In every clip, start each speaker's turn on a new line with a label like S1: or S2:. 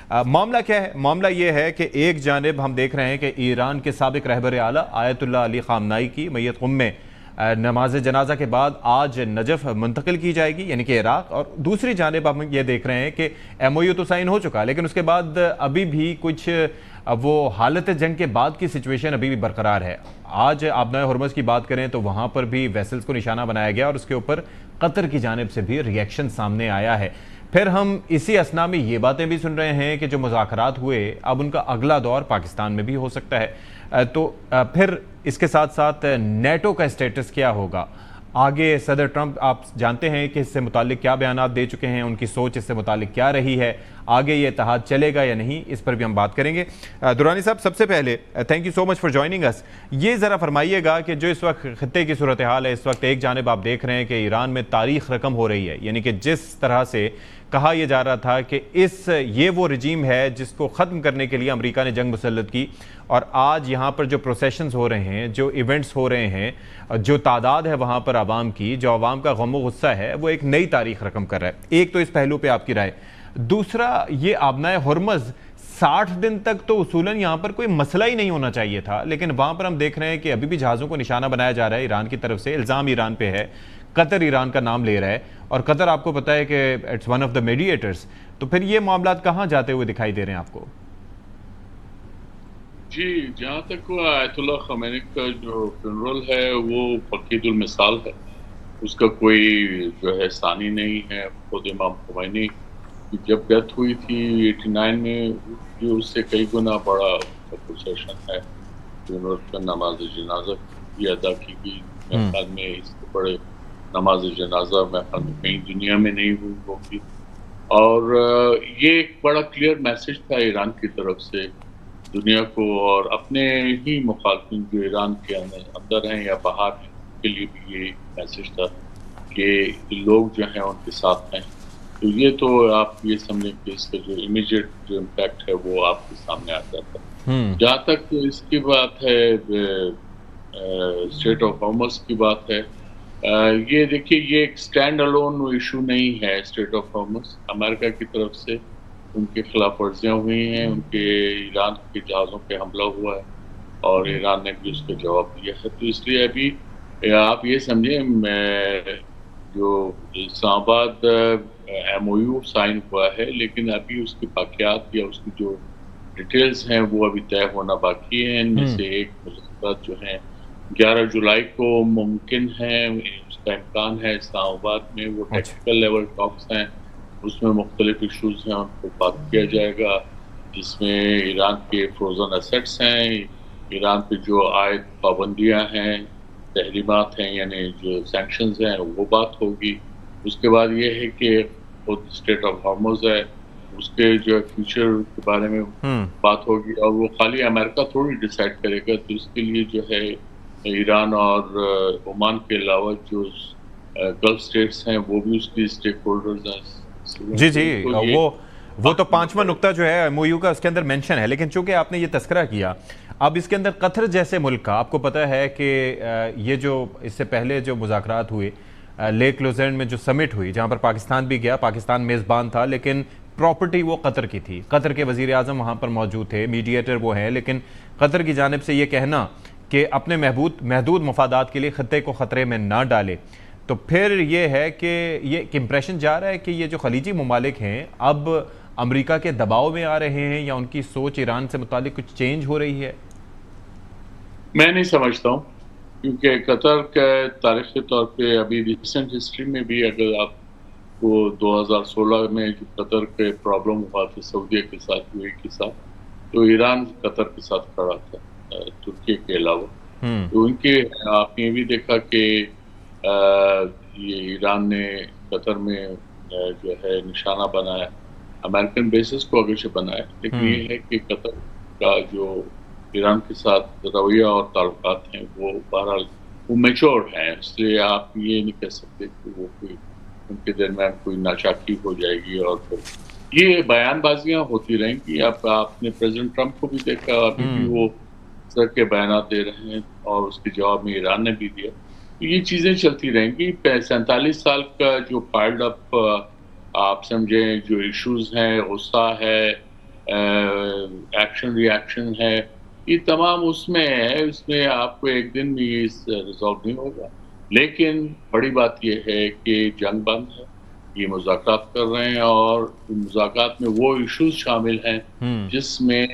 S1: मामला क्या है? मामला ये है कि एक जानिब हम देख रहे हैं कि ईरान के साबिक रहबर आला आयतुल्लाह अली ख़ामनाई की मैयत क़ुम में नमाज जनाजा के बाद आज नजफ़ मुंतकिल की जाएगी, यानी कि इराक़। और दूसरी जानिब हम ये देख रहे हैं कि MOU तो साइन हो चुका, लेकिन उसके बाद अभी भी कुछ वो हालत जंग के बाद की सिचुएशन अभी भी बरकरार है। आज आबनाए हुर्मुज़ की बात करें तो वहाँ पर भी वेसल्स को निशाना बनाया गया और उसके ऊपर कतर की जानिब से भी रिएक्शन सामने आया है। फिर हम इसी असना में ये बातें भी सुन रहे हैं कि जो मुज़ाकरात हुए अब उनका अगला दौर पाकिस्तान में भी हो सकता है। तो फिर इसके साथ साथ नेटो का स्टेटस क्या होगा आगे? सदर ट्रंप आप जानते हैं कि इससे मुतालिक क्या बयानात दे चुके हैं, उनकी सोच इससे मुतालिक क्या रही है, आगे ये इत्तेहाद चलेगा या नहीं, इस पर भी हम बात करेंगे। दुरानी साहब, सबसे पहले thank you so much for joining us. ये ज़रा फरमाइएगा कि जो इस वक्त खित्ते की सूरत हाल है, इस वक्त एक जानिब आप देख रहे हैं कि ईरान में तारीख रकम हो रही है, यानी कि जिस तरह से कहा यह जा रहा था कि ये वो रजीम है जिसको ख़त्म करने के लिए अमेरिका ने जंग मुसल्लत की, और आज यहाँ पर जो प्रोसेशंस हो रहे हैं, जो इवेंट्स हो रहे हैं, जो तादाद है वहाँ पर आवाम की, जो आवाम का गम व गुस्सा है, वो एक नई तारीख रकम कर रहा है। एक तो इस पहलू पे आपकी राय। दूसरा, ये आबनाए हुर्मुज़ 60 दिन तक तो उसूलन यहाँ पर कोई मसला ही नहीं होना चाहिए था, लेकिन वहाँ पर हम देख रहे हैं कि अभी भी जहाज़ों को निशाना बनाया जा रहा है ईरान की तरफ से। इल्ज़ाम ईरान पे है, कतर ईरान का नाम ले रहा है, और कतर आपको पता है कि it's one of the mediators. तो फिर ये मामला कहाँ जाते हुए दिखाई दे रहे हैं आपको?
S2: जी, जहाँ तक वो आयतुल्लाह ख़ामेनी का जो फ्यूनरल है वो फकीदुल मिसाल है, उसका कोई जो है सानी नहीं है। खुद इमाम ख़ुमैनी की जब डेथ हुई थी 89 में, ये उससे कई गुना बड़ा प्रोसेशन है। फ्यूनरल का नमाज जनाजा भी अदा की गई। मेरे ख्याल में इससे बड़े नमाज जनाजा मेरे ख्याल में कहीं दुनिया में नहीं हुई होगी। और ये एक बड़ा क्लियर मैसेज था ईरान की तरफ से दुनिया को, और अपने ही मुखालिफिन जो ईरान के अंदर हैं या बाहर हैं, के लिए भी ये मैसेज था कि लोग जो हैं उनके साथ हैं। तो ये तो आप ये समझें कि इसका जो इमीडिएट जो इम्पैक्ट है वो आपके सामने आ जाता है। जहाँ तक इसकी बात है, स्टेट ऑफ हॉर्मुज़ की बात है, ये देखिए, ये एक स्टैंड अलोन इशू नहीं है। स्टेट ऑफ हॉर्मुज़ अमेरिका की तरफ से उनके खिलाफ वर्जियाँ हुई हैं, उनके ईरान के जहाज़ों पे हमला हुआ है और ईरान ने भी उसका जवाब दिया है। तो इसलिए अभी आप ये समझें, जो इस्लामाबाद MOU साइन हुआ है, लेकिन अभी उसके बाक़ियात या उसकी जो डिटेल्स हैं वो अभी तय होना बाकी है। इनमें से एक मुज़ाकरात जो हैं 11 जुलाई को मुमकिन है, उसका इम्कान है इस्लामाबाद में। वो टेक्निकल लेवल टॉक्स हैं, उसमें मुख्तलिफ इशूज़ हैं, उनको बात किया जाएगा, जिसमें ईरान के फ्रोज़न एसेट्स हैं, ईरान पे जो आयद पाबंदियाँ हैं, तहरीमात हैं, यानी जो सैंक्शंस हैं, वो बात होगी। उसके बाद ये है कि खुद स्टेट ऑफ हॉर्मुज़ है, उसके जो फ्यूचर के बारे में बात होगी, और वो खाली अमेरिका थोड़ी डिसाइड करेगा। तो इसके लिए जो है ईरान और ओमान के अलावा जो गल्फ स्टेट्स हैं वो भी उसकी स्टेक होल्डर्स हैं।
S1: जी जी, वो तो 5वां नुक्ता जो है MOU का उसके अंदर मेंशन है। लेकिन चूंकि आपने ये तस्करा किया, अब इसके अंदर कतर जैसे मुल्क का, आपको पता है कि ये जो इससे पहले जो मुज़ाकरात हुए लेक लुज़र्न में जो समिट हुई, जहाँ पर पाकिस्तान भी गया, पाकिस्तान मेज़बान था, लेकिन प्रॉपर्टी वो कतर की थी। कतर के वज़ीर आज़म वहाँ पर मौजूद थे, मीडिएटर वो हैं, लेकिन कतर की जानिब से ये कहना कि अपने महदूद मफादात के लिए ख़त्ते को ख़तरे में ना डाले। तो फिर ये है कि ये एक इम्प्रेशन जा रहा है कि ये जो खलीजी ममालिक हैं अब अमेरिका के दबाव में आ रहे हैं, या उनकी सोच ईरान से मुतालिक कुछ चेंज हो रही है?
S2: मैं नहीं समझता हूँ, क्योंकि कतर के तारीख़ी तौर पे अभी रिसेंट हिस्ट्री में भी अगर आपको 2016 में जो कतर के प्रॉब्लम हुआ था सऊदीया के साथ, UAE के साथ, तो ईरान कतर के साथ खड़ा था, तुर्की के अलावा। तो उनके आपने ये भी देखा कि ये ईरान ने कतर में जो है निशाना बनाया, अमेरिकन बेसिस को अगर से बनाया, लेकिन ये है कि कतर का जो ईरान के साथ रवैया और ताल्लुकात हैं वो बहरहाल वो मैच्योर हैं। इसलिए आप ये नहीं कह सकते कि वो कोई उनके दरमियान कोई नाचाकी हो जाएगी। और फिर ये बयानबाजियाँ होती रहेंगी। आपने प्रेसिडेंट ट्रंप को भी देखा, अभी भी वो सर के बयान दे रहे हैं, और उसके जवाब में ईरान ने भी दिया। तो ये चीज़ें चलती रहेंगी। 47 साल का जो पाइल्ड अप आप समझें जो इश्यूज हैं, गुस्सा है, एक्शन रिएक्शन है, ये तमाम उसमें है। उसमें आपको एक दिन में ये रिजॉल्व नहीं होगा। लेकिन बड़ी बात ये है कि जंग बंद है, ये मुज़ाकरात कर रहे हैं और मुज़ाकरात में वो इश्यूज शामिल हैं जिसमें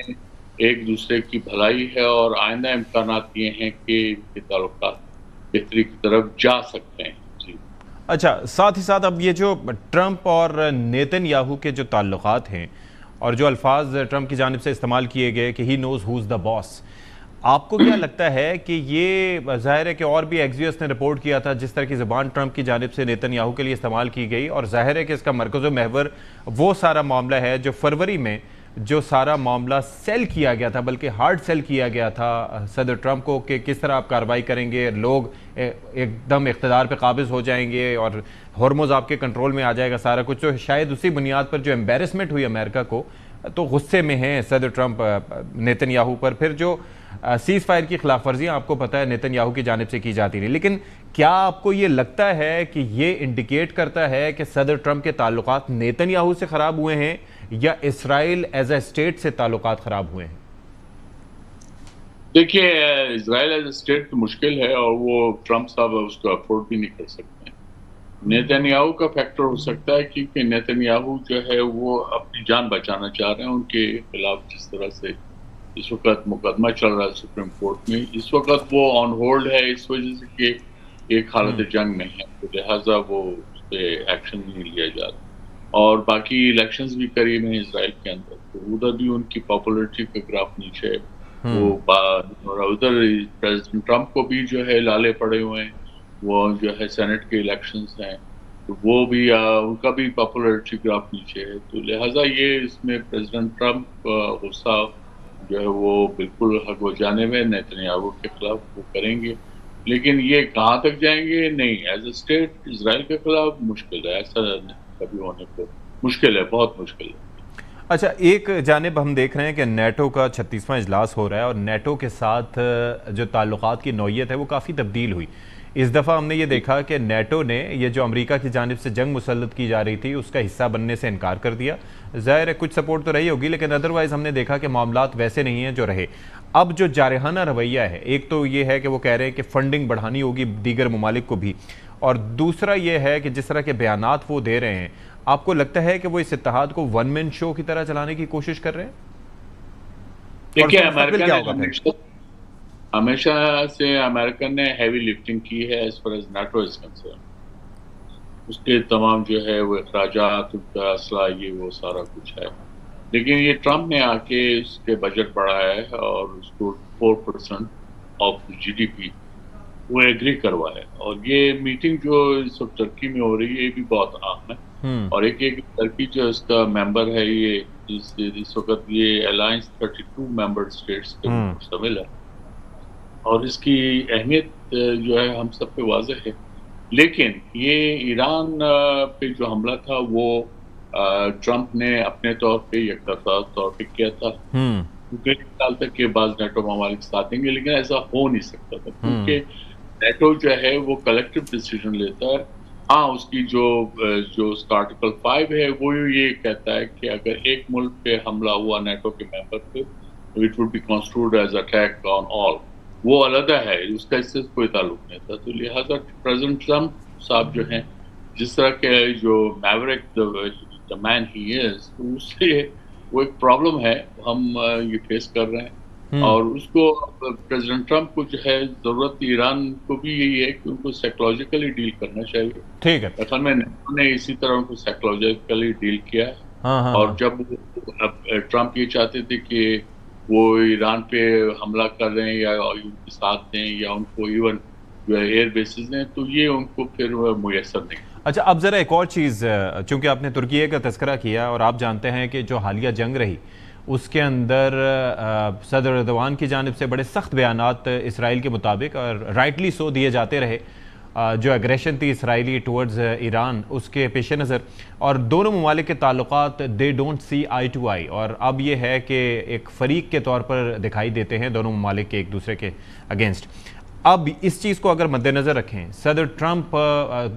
S2: एक दूसरे की भलाई है और आइंदा इम्कानात ये हैं कि इनके ताल्लुकात बेहतरी की तरफ जा सकते हैं। जी।
S1: अच्छा, साथ ही साथ अब ये जो ट्रंप और नेतन्याहू के जो ताल्लुकात हैं और जो अल्फाज ट्रंप की जानिब से इस्तेमाल किए गए कि he knows who is the boss, आपको क्या लगता है कि ये ज़ाहिर है कि और भी एक्सियस ने रिपोर्ट किया था जिस तरह की ज़बान ट्रंप की जानिब से नेतन्याहू के लिए इस्तेमाल की गई, और ज़ाहिर है कि इसका मरकज़ महवर वो सारा मामला है जो फरवरी में जो सारा मामला सेल किया गया था, बल्कि हार्ड सेल किया गया था सदर ट्रंप को कि किस तरह आप कार्रवाई करेंगे, लोग एकदम इख्तिदार पे काबिज हो जाएंगे और हॉर्मोज आपके कंट्रोल में आ जाएगा सारा कुछ। तो शायद उसी बुनियाद पर जो एम्बेरसमेंट हुई अमेरिका को, तो गुस्से में हैं सदर ट्रंप नेतन्याहू पर। फिर जो सीज़ फायर की खिलाफ वर्जियाँ आपको पता है नेतन्याहू की जानिब से की जाती रही, लेकिन क्या आपको ये लगता है कि ये इंडिकेट करता है कि सदर ट्रंप के ताल्लुकात नेतन्याहू से ख़राब हुए हैं या इसराइल एज ए स्टेट से ताल्लुकात ख़राब हुए हैं?
S2: देखिए, इजराइल एज ए स्टेट तो मुश्किल है और वो ट्रंप साहब उसको अफोर्ड भी नहीं कर सकते। नेतन्याहू का फैक्टर हो सकता है क्योंकि नेतन्याहू जो है वो अपनी जान बचाना चाह रहे हैं। उनके खिलाफ जिस तरह से इस वक्त मुकदमा चल रहा है सुप्रीम कोर्ट में, इस वक्त वो ऑन होल्ड है इस वजह से कि एक हालत जंग में है, तो लिहाजा वो उस पर एक्शन नहीं लिया जा रहा। और बाकी इलेक्शंस भी करीब हैं इसराइल के अंदर, तो उधर भी उनकी पॉपुलरिटी का ग्राफ नीचे है। वो और उधर प्रेसिडेंट ट्रंप को भी जो है लाले पड़े हुए हैं, वो जो है सेनेट के इलेक्शंस हैं, तो वो भी उनका भी पॉपुलरिटी ग्राफ नीचे है। तो लिहाजा ये इसमें प्रेसिडेंट ट्रंप गुस्सा जो है वो बिल्कुल हक व जानिब है, नेतन्याहू के खिलाफ वो करेंगे। लेकिन ये कहाँ तक जाएंगे नहीं, एज ए स्टेट इसराइल के खिलाफ मुश्किल है, ऐसा कभी होने को मुश्किल है, बहुत मुश्किल है।
S1: अच्छा, एक जानिब हम देख रहे हैं कि नेटो का 36वां इजलास हो रहा है और नेटो के साथ जो ताल्लुकात की नौयत है वो काफ़ी तब्दील हुई। इस दफ़ा हमने ये देखा कि नेटो ने ये जो अमेरिका की जानिब से जंग मुसल्लत की जा रही थी उसका हिस्सा बनने से इनकार कर दिया। ज़ाहिर है कुछ सपोर्ट तो रही होगी, लेकिन अदरवाइज़ हमने देखा कि मामलात वैसे नहीं हैं जो रहे। अब जो जारहाना रवैया है, एक तो ये है कि वो कह रहे हैं कि फ़ंडिंग बढ़ानी होगी दीगर ममालिक को भी, और दूसरा ये है कि जिस तरह के बयानात वो दे रहे हैं, आपको लगता है कि वो इस इत्तेहाद को वन मैन शो की तरह चलाने की कोशिश कर रहे हैं?
S2: देखिए, हमेशा से अमेरिका ने हैवी लिफ्टिंग की है as far as NATO is concern. उसके तमाम जो है वो अखराजात, उनका असला, ये वो सारा कुछ है। लेकिन ये ट्रंप ने आके उसके बजट बढ़ाया है और उसको 4% ऑफ जीडीपी वो एग्री करवाया। और ये मीटिंग जो इस वक्त टर्की में हो रही है ये भी बहुत अहम है। और एक टर्की जो इसका मेंबर है, ये इस वक्त ये अलायंस 32 मेंबर स्टेट्स के शामिल है और इसकी अहमियत जो है हम सब पे वाज़ेह है। लेकिन ये ईरान पे जो हमला था वो ट्रंप ने अपने तौर पे यकतरफा तौर पे किया था। क्योंकि एक साल तक के बाद नेटो ममालिक साथ देंगे, लेकिन ऐसा हो नहीं सकता था क्योंकि नेटो जो है वो कलेक्टिव डिसीजन लेता है। हाँ, उसकी जो उसका आर्टिकल 5 है वो ये कहता है कि अगर एक मुल्क पे हमला हुआ नेटो के मेंबर पे, तो it would be construed as attack on all. वो अलग है, उसका इससे कोई ताल्लुक नहीं था। तो लिहाजा प्रेसिडेंट ट्रंप साहब जो हैं, जिस तरह के जो Maverick the man he is, तो उससे वो एक प्रॉब्लम है हम ये फेस कर रहे हैं। और उसको प्रेसिडेंट ट्रंप को जो है जरूरत ईरान को भी यही है कि उनको साइकोलॉजिकली डील करना चाहिए।
S1: ठीक है,
S2: असल में नेटो ने इसी तरह उनको साइकोलॉजिकली डील किया है। और जब ट्रंप ये चाहते थे कि वो ईरान पे हमला कर रहे हैं या उनके साथ दें या उनको इवन जो है एयर बेसिस दें, तो ये उनको फिर मुयसर नहीं।
S1: अच्छा, अब ज़रा एक और चीज़, चूँकि आपने तुर्की का तस्करा किया और आप जानते हैं कि जो हालिया जंग रही उसके अंदर सदर एर्दोगान की जानिब से बड़े सख्त बयानात इसराइल के मुताबिक और राइटली सो दिए जाते रहे। जो एग्रेशन थी इसराइली टुवर्ड्स ईरान, उसके पेश नज़र और दोनों ममालिक के ताल्लुकात they don't see I to आई, और अब ये है कि एक फ़रीक के तौर पर दिखाई देते हैं दोनों ममालिक के एक दूसरे के अगेंस्ट। अब इस चीज़ को अगर मद्देनज़र रखें, सदर ट्रंप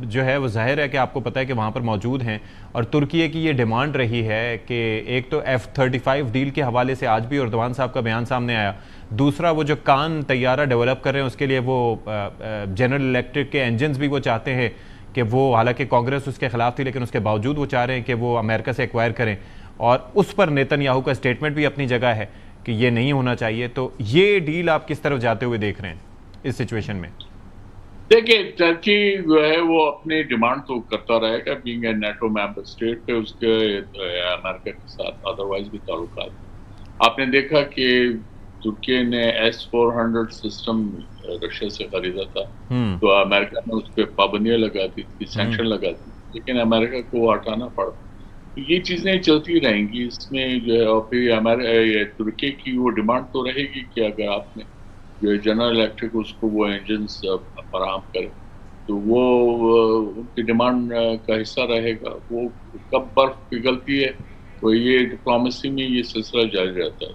S1: जो है वो ज़ाहिर है कि आपको पता है कि वहाँ पर मौजूद हैं, और तुर्की की ये डिमांड रही है कि एक तो F-35 डील के हवाले से आज भी एर्दोगान साहब का बयान सामने आया, दूसरा वो जो कान तैयारा डेवलप कर रहे हैं उसके लिए वो जनरल इलेक्ट्रिक के इंजन्स भी वो चाहते हैं कि वो, हालांकि कांग्रेस उसके खिलाफ थी लेकिन उसके बावजूद वो चाह रहे हैं कि वो अमेरिका से एक्वायर करें, और उस पर नेतन्याहू का स्टेटमेंट भी अपनी जगह है कि ये नहीं होना चाहिए। तो ये डील आप किस तरफ जाते हुए देख रहे हैं इस सिचुएशन में?
S2: देखिए, टर्की जो है वो अपनी डिमांड तो करता रहेगा, being a NATO member state पे उसके अमेरिका के साथ अदरवाइज भी ताल्लुकात। आपने देखा कि तुर्की ने S-400 सिस्टम रशिया से खरीदा था, तो अमेरिका ने उस पर पाबंदियां लगा दी थी, सैंक्शन लगा दी, लेकिन अमेरिका को वो हटाना पड़ा। ये चीजें चलती रहेंगी इसमें जो है, और फिर हमारे तुर्की की वो डिमांड तो रहेगी कि अगर आपने जो जनरल इलेक्ट्रिक उसको वो इंजन्स फराहम करे, तो वो उनकी डिमांड का हिस्सा रहेगा। वो कब बर्फ पिघलती है, तो ये डिप्लोमेसी में ये सिलसिला जारी रहता है।